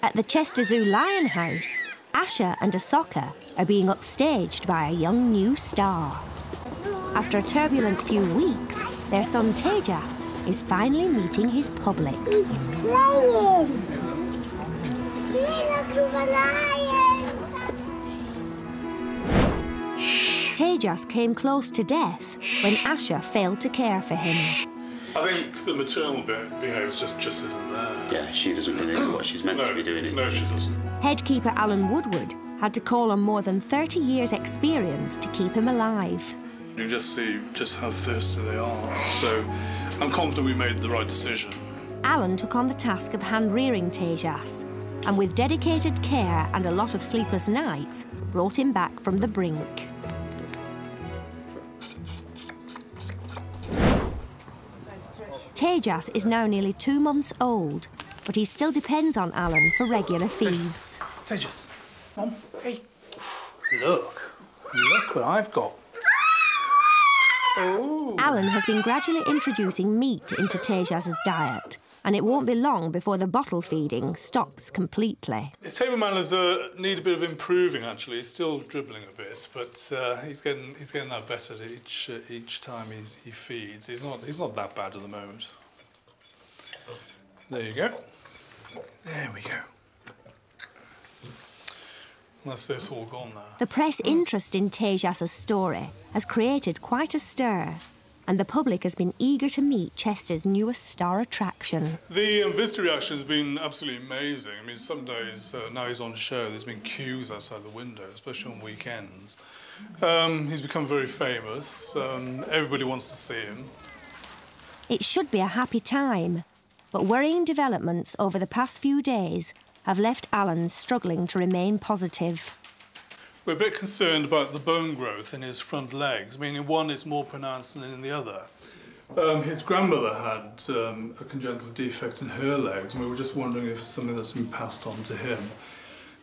At the Chester Zoo Lion House, Asha and Asoka are being upstaged by a young new star. After a turbulent few weeks, their son Tejas is finally meeting his public. He's playing! Look at the lions! Tejas came close to death when Asha failed to care for him. I think the maternal behaviour just isn't there. Yeah, she doesn't really know what she's meant to be doing. No, she doesn't. Headkeeper Alan Woodward had to call on more than 30 years' experience to keep him alive. You just see just how thirsty they are. So I'm confident we made the right decision. Alan took on the task of hand-rearing Tejas, and with dedicated care and a lot of sleepless nights, brought him back from the brink. Tejas is now nearly 2 months old, but he still depends on Alan for regular feeds. Tejas, Mom, hey. Look what I've got. Oh. Alan has been gradually introducing meat into Tejas's diet, and it won't be long before the bottle feeding stops completely. His table manners need a bit of improving, actually. He's still dribbling a bit, but he's getting that better each time he feeds. He's not that bad at the moment. There you go. There we go. That's this all gone now. The press interest in Tejas's story has created quite a stir, and the public has been eager to meet Chester's newest star attraction. The visitor reaction has been absolutely amazing. I mean, some days, now he's on show, there's been queues outside the window, especially on weekends. He's become very famous. Everybody wants to see him. It should be a happy time, but worrying developments over the past few days have left Alan struggling to remain positive. We're a bit concerned about the bone growth in his front legs. I mean, in one it's more pronounced than in the other. His grandmother had a congenital defect in her legs, and we were just wondering if it's something that's been passed on to him.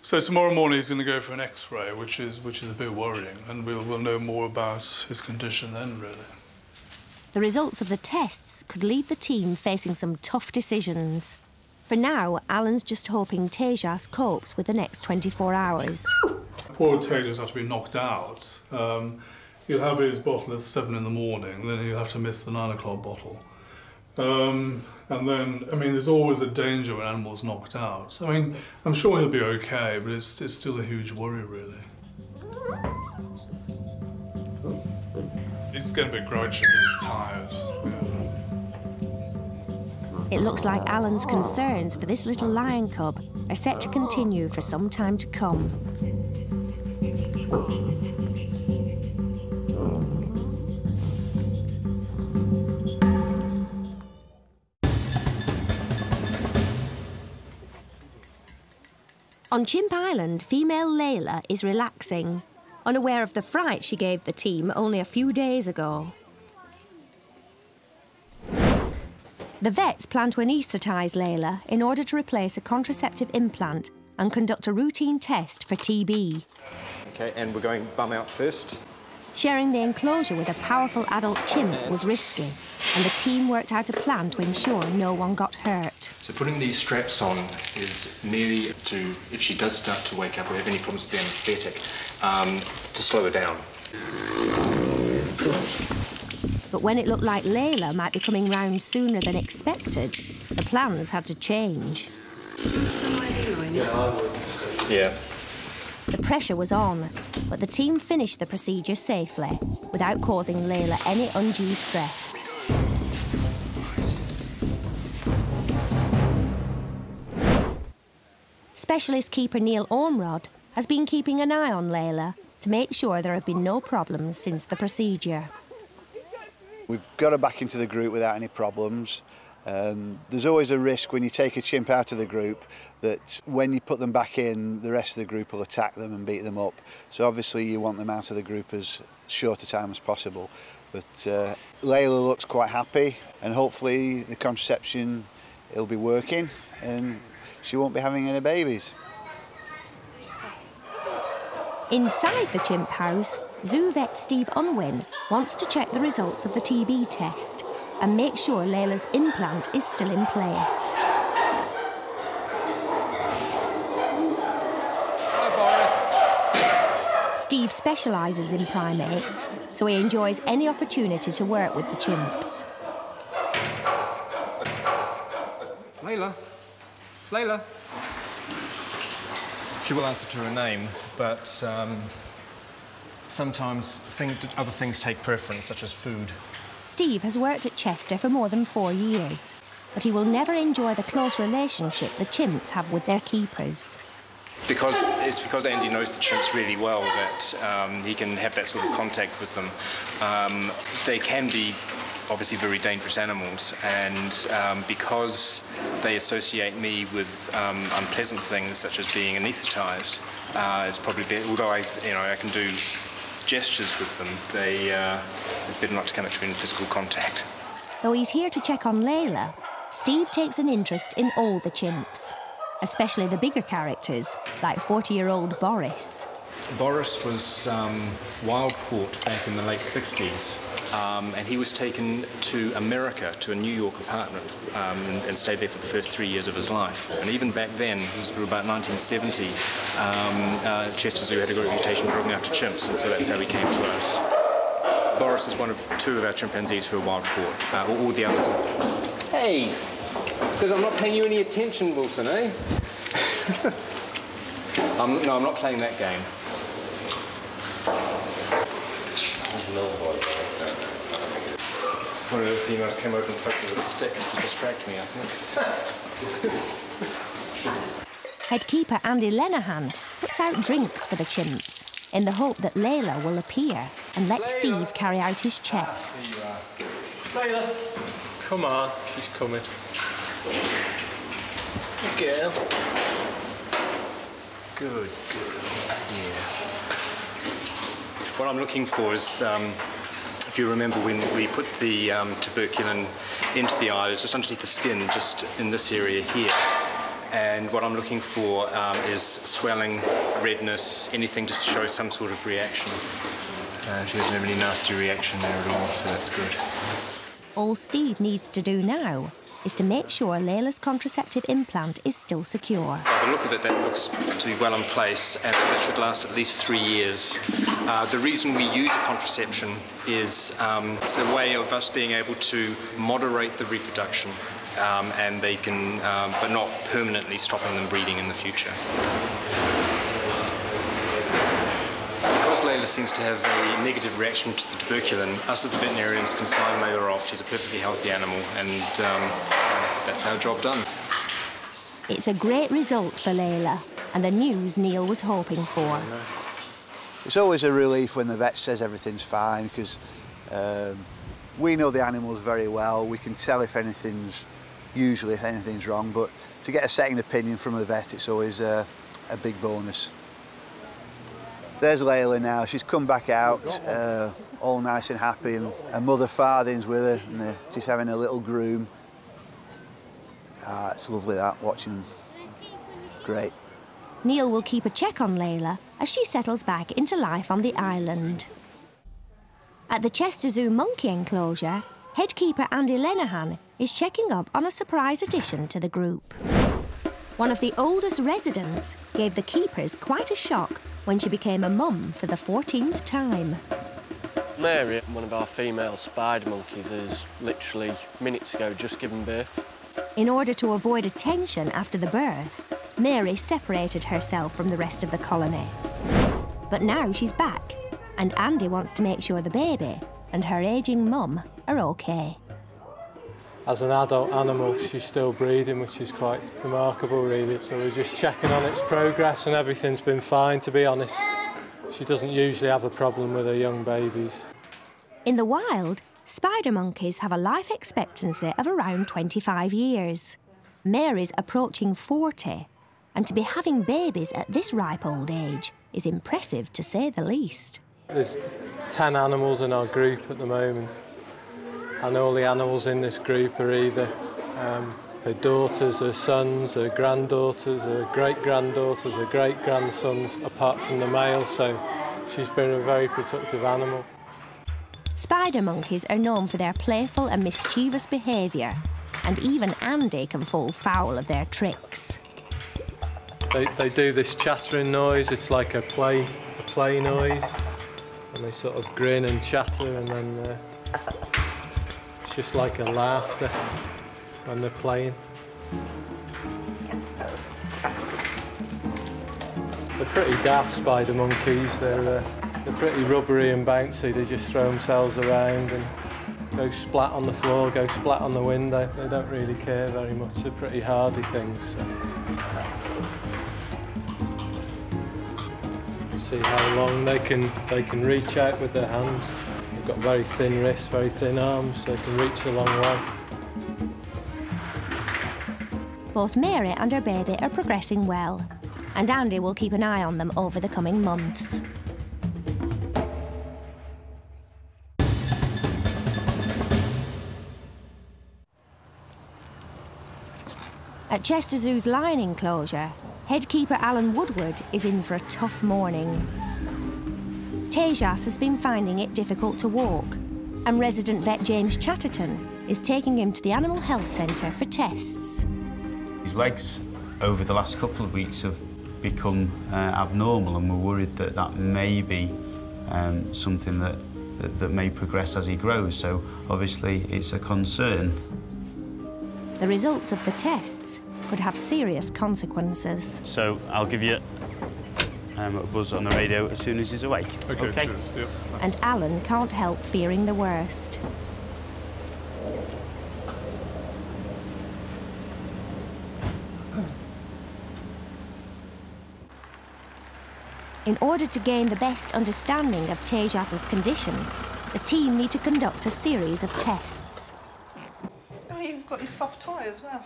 So tomorrow morning he's going to go for an X-ray, which is a bit worrying, and we'll know more about his condition then, really. The results of the tests could leave the team facing some tough decisions. For now, Alan's just hoping Tejas copes with the next 24 hours. Poor Tejas has to be knocked out. He'll have his bottle at 7 in the morning, then he'll have to miss the 9 o'clock bottle. And then, I mean, there's always a danger when animals knocked out. I mean, I'm sure he'll be okay, but it's still a huge worry, really. He's getting a bit grouchy because he's tired. Yeah. It looks like Alan's concerns for this little lion cub are set to continue for some time to come. On Chimp Island, female Layla is relaxing, unaware of the fright she gave the team only a few days ago. The vets plan to anaesthetise Layla in order to replace a contraceptive implant and conduct a routine test for TB. OK, and we're going bum out first. Sharing the enclosure with a powerful adult chimp was risky, and the team worked out a plan to ensure no one got hurt. So putting these straps on is merely to, if she does start to wake up or have any problems with the anaesthetic, to slow her down. But when it looked like Layla might be coming round sooner than expected, the plans had to change. Yeah. The pressure was on, but the team finished the procedure safely, without causing Layla any undue stress. Specialist keeper Neil Ormrod has been keeping an eye on Layla to make sure there have been no problems since the procedure. We've got her back into the group without any problems. There's always a risk when you take a chimp out of the group that when you put them back in, the rest of the group will attack them and beat them up. So obviously you want them out of the group as short a time as possible. But Layla looks quite happy, and hopefully the contraception will be working and she won't be having any babies. Inside the chimp house, zoo vet Steve Uunwin wants to check the results of the TB test and make sure Layla's implant is still in place. Steve specialises in primates, so he enjoys any opportunity to work with the chimps. Layla? Layla? She will answer to her name, but sometimes other things take preference, such as food. Steve has worked at Chester for more than 4 years, but he will never enjoy the close relationship the chimps have with their keepers. It's because Andy knows the chimps really well that he can have that sort of contact with them. They can be obviously very dangerous animals, and because they associate me with unpleasant things such as being anaesthetised, it's probably better, although I can do gestures with them, it's better not to come in physical contact. Though he's here to check on Layla, Steve takes an interest in all the chimps, especially the bigger characters, like 40-year-old Boris. Boris was wild caught back in the late 60s, and he was taken to America, to a New York apartment, and stayed there for the first 3 years of his life. And even back then, this was about 1970, Chester Zoo had a good reputation for looking after chimps, and so that's how he came to us. Boris is one of 2 of our chimpanzees who are wild caught. All the others are... Hey! Because I'm not paying you any attention, Wilson, eh? No, I'm not playing that game. One of the females came over and poked me with a stick to distract me, I think. Head keeper Andy Lenehan puts out drinks for the chimps in the hope that Layla will appear and let Steve carry out his checks. Here you are. Layla, come on, she's coming. Good girl. Good. Yeah. What I'm looking for is, if you remember when we put the tuberculin into the eye, it's just underneath the skin, just in this area here. And what I'm looking for is swelling, redness, anything to show some sort of reaction. She doesn't have any nasty reaction there at all, so that's good. All Steve needs to do now is to make sure Layla's contraceptive implant is still secure. By the look of it, that looks to be well in place, and so that should last at least 3 years. The reason we use a contraception is it's a way of us being able to moderate the reproduction, and they can, but not permanently stopping them breeding in the future. Because Layla seems to have a negative reaction to the tuberculin, us as the veterinarians can sign Layla off. She's a perfectly healthy animal, and that's our job done. It's a great result for Layla, and the news Neil was hoping for. It's always a relief when the vet says everything's fine, because we know the animals very well. We can tell if anything's wrong, but to get a second opinion from a vet, it's always a big bonus. There's Layla now. She's come back out, all nice and happy, and her mother Farthing's with her, and they're just having a little groom. It's lovely that, watching them. Great. Neil will keep a check on Layla as she settles back into life on the island. At the Chester Zoo monkey enclosure, head keeper Andy Lenehan is checking up on a surprise addition to the group. One of the oldest residents gave the keepers quite a shock when she became a mum for the 14th time. Mary, one of our female spider monkeys, has literally minutes ago just given birth. In order to avoid attention after the birth, Mary separated herself from the rest of the colony. But now she's back, and Andy wants to make sure the baby and her ageing mum are okay. As an adult animal, she's still breeding, which is quite remarkable, really. So we're just checking on its progress, and everything's been fine, to be honest. She doesn't usually have a problem with her young babies. In the wild, spider monkeys have a life expectancy of around 25 years. Mary's approaching 40, and to be having babies at this ripe old age is impressive, to say the least. There's 10 animals in our group at the moment. And all the animals in this group are either her daughters, her sons, her granddaughters, her great-granddaughters, her great-grandsons, apart from the male, so she's been a very productive animal. Spider monkeys are known for their playful and mischievous behaviour, and even Andy can fall foul of their tricks. They do this chattering noise. It's like a play noise, and they sort of grin and chatter, and then it's just like a laughter when they're playing. They're pretty daft, spider monkeys. They're pretty rubbery and bouncy. They just throw themselves around and go splat on the floor, go splat on the window. They don't really care very much. They're pretty hardy things. So. See how long they can reach out with their hands. They've got very thin wrists, very thin arms, so they can reach a long way. Both Mary and her baby are progressing well, and Andy will keep an eye on them over the coming months. At Chester Zoo's lion enclosure, headkeeper Alan Woodward is in for a tough morning. Tejas has been finding it difficult to walk, and resident vet James Chatterton is taking him to the Animal Health Centre for tests. His legs over the last couple of weeks have become abnormal, and we're worried that that may be something that may progress as he grows, so obviously it's a concern. The results of the tests could have serious consequences. So I'll give you a buzz on the radio as soon as he's awake. Okay. Cheers. Yep. And Alan can't help fearing the worst. In order to gain the best understanding of Tejas's condition, the team need to conduct a series of tests. Oh, you've got your soft toy as well.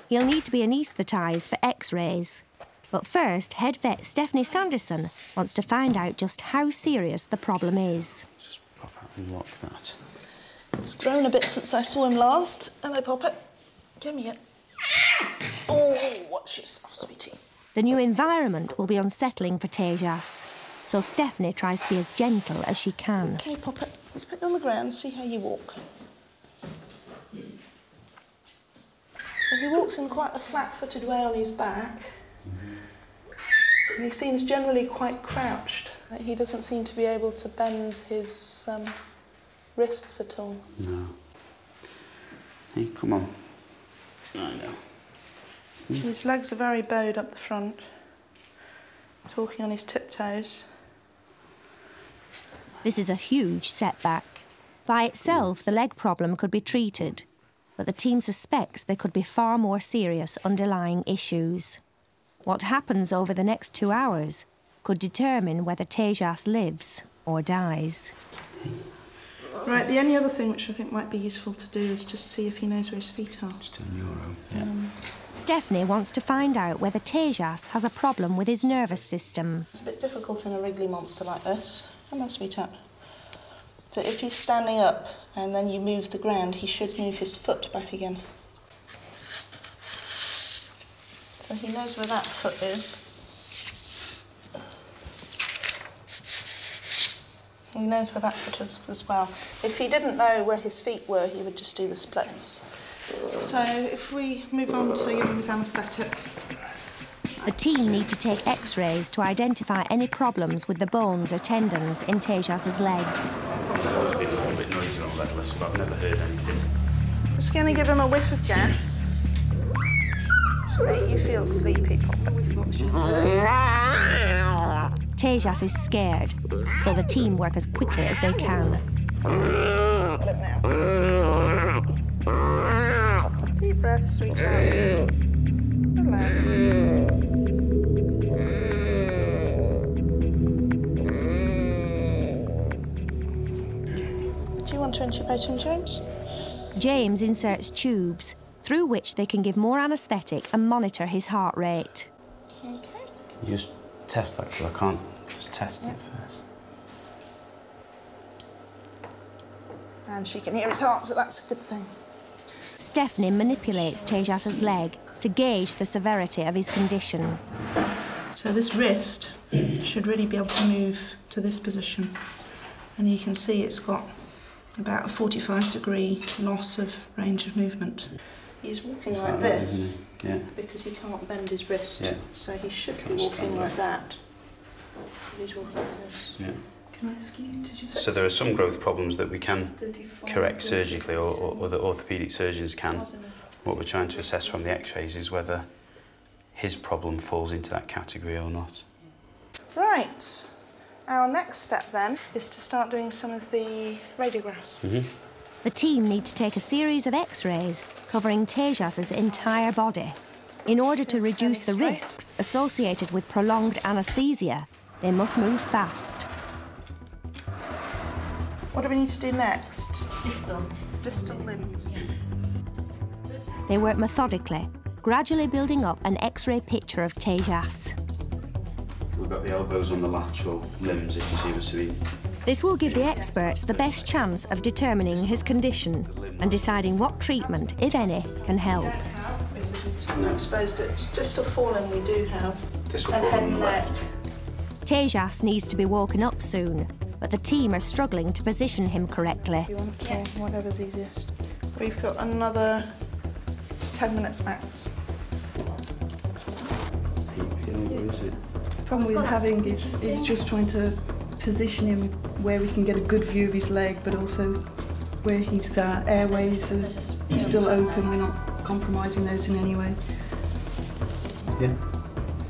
He'll need to be anaesthetised for X-rays. But first, head vet Stephanie Sanderson wants to find out just how serious the problem is. Just pop out and lock that. It's grown a bit since I saw him last. Hello, Poppet. Give me it. Oh, watch yourself, sweetie. The new environment will be unsettling for Tejas, so Stephanie tries to be as gentle as she can. OK, Poppet, let's put you on the ground and see how you walk. So he walks in quite a flat-footed way on his back. And he seems generally quite crouched. He doesn't seem to be able to bend his wrists at all. No. Hey, come on. I know. His legs are very bowed up the front, talking on his tiptoes. This is a huge setback. By itself, the leg problem could be treated, but the team suspects there could be far more serious underlying issues. What happens over the next 2 hours could determine whether Tejas lives or dies. Right, the only other thing which I think might be useful to do is just see if he knows where his feet are. Just a neuro, yeah. Stephanie wants to find out whether Tejas has a problem with his nervous system. It's a bit difficult in a wriggly monster like this. Come on, sweetheart. So if he's standing up and then you move the ground, he should move his foot back again. So he knows where that foot is. He knows where that foot is as well. If he didn't know where his feet were, he would just do the splits. So if we move on to give him his anaesthetic. The team need to take X-rays to identify any problems with the bones or tendons in Tejas's legs. It's a little bit noisy on legless, but I've never heard anything. Just going to give him a whiff of gas to make you feel sleepy, Papa. Tejas is scared, so the team work as quickly as they can. Deep breath, sweetheart. Relax. Do you want to intubate him, James? James inserts tubes, through which they can give more anaesthetic and monitor his heart rate. OK. You just test that, because I can't just test it first. And she can hear his heart, so that's a good thing. Stephanie manipulates Tejas's leg to gauge the severity of his condition. So this wrist should really be able to move to this position. And you can see it's got about a 45-degree loss of range of movement. He's walking like this because he can't bend his wrist. Yeah. So he should be walking like that. He's walking like this. Yeah. Can I ask you to just... So there are some growth problems that we can correct surgically, or the orthopaedic surgeons can. What we're trying to assess from the x-rays is whether his problem falls into that category or not. Right. Our next step then is to start doing some of the radiographs. The team need to take a series of x-rays covering Tejas's entire body. In order to reduce the risks associated with prolonged anaesthesia, they must move fast. What do we need to do next? Distal limbs. They work methodically, gradually building up an x-ray picture of Tejas. We've got the elbows on the lateral limbs, if you see what I mean. This will give the experts the best chance of determining his condition and deciding what treatment, if any, can help. Exposed to distal falling we do have. Distal falling on the left. Tejas needs to be woken up soon, but the team are struggling to position him correctly. You want to, whatever's easiest. We've got another 10 minutes max. The problem we're having is just trying to position him where we can get a good view of his leg, but also where his airways are still open. We're not compromising those in any way. Yeah.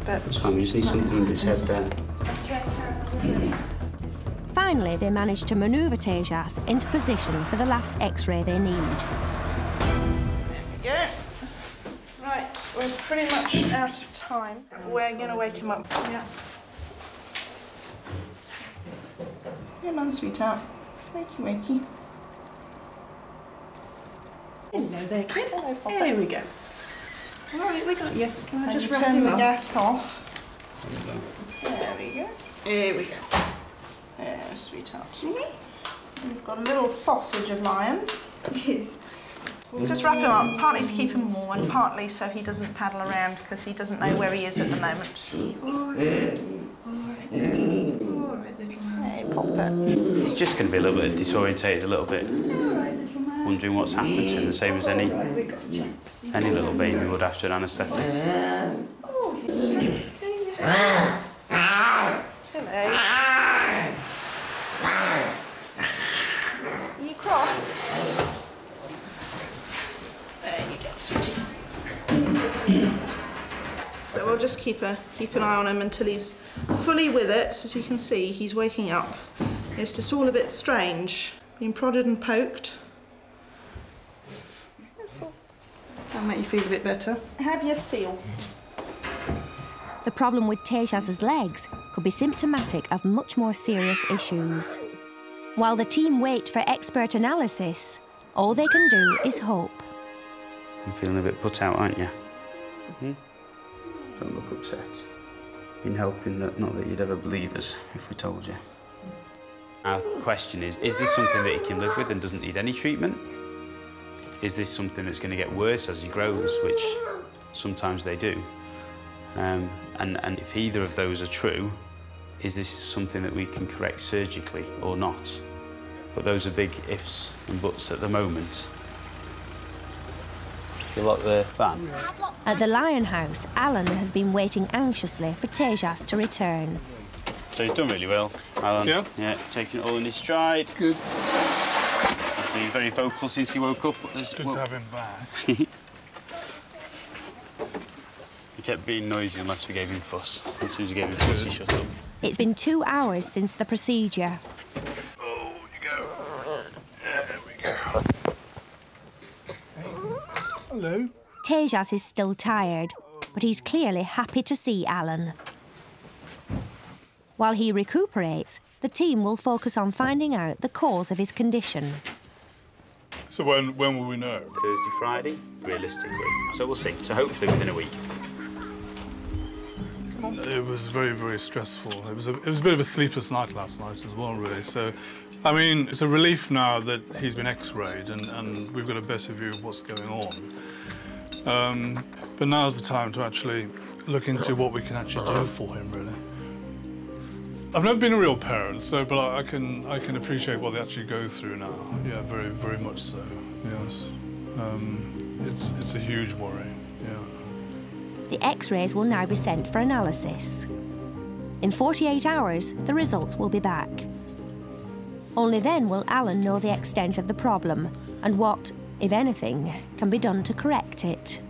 That's fine, we just need something under his head there. Finally, they manage to manoeuvre Tejas into position for the last x-ray they need. Yeah. Right, we're pretty much out of time. We're going to wake him up. Yeah. Come on, sweetheart. Wakey, wakey. Hello there, kid. Hello, Papa. Here we go. All right, we got you. Can I just wrap turn him the up? gas off? There we go. Here we go. There, sweetheart. We've got a little sausage of lion. We'll just wrap him up, partly to keep him warm and partly so he doesn't paddle around because he doesn't know where he is at the moment. All right, little man. Hey, Papa. He's just going to be a little bit disorientated, a little bit, wondering what's happened to him, the same as any little baby would after an anaesthetic. Hello. Are you cross? There you go, sweetie. So we'll just keep an eye on him until he's fully with it. As you can see, he's waking up. It's just all a bit strange. Being prodded and poked. That'll make you feel a bit better. Have your seal. The problem with Tejas's legs could be symptomatic of much more serious issues. While the team wait for expert analysis, all they can do is hope. You're feeling a bit put out, aren't you? Don't look upset. Been helping that, not that you'd ever believe us if we told you. Our question is this something that he can live with and doesn't need any treatment? Is this something that's going to get worse as he grows, which sometimes they do? And if either of those are true, is this something that we can correct surgically or not? But those are big ifs and buts at the moment. You lock the fan? At the Lion House, Alan has been waiting anxiously for Tejas to return. So he's done really well, Alan. Yeah? Yeah, taking it all in his stride. Good. He's been very vocal since he woke up. It's good to have him back. He kept being noisy unless we gave him fuss. As soon as we gave him fuss, he shut up. It's been 2 hours since the procedure. Oh, you go. There we go. Hello. Tejas is still tired, but he's clearly happy to see Alan. While he recuperates, the team will focus on finding out the cause of his condition. So when will we know? Thursday, Friday, realistically. So we'll see. So hopefully within a week. It was very, very stressful. It was a bit of a sleepless night last night as well, really. So, I mean, it's a relief now that he's been X-rayed and we've got a better view of what's going on. But now's the time to actually look into what we can actually do for him, really. I've never been a real parent, so but I can appreciate what they actually go through now. Yeah, very, very much so. Yes. it's a huge worry, yeah. The X-rays will now be sent for analysis. In 48 hours, the results will be back. Only then will Alan know the extent of the problem and what, if anything, can be done to correct it.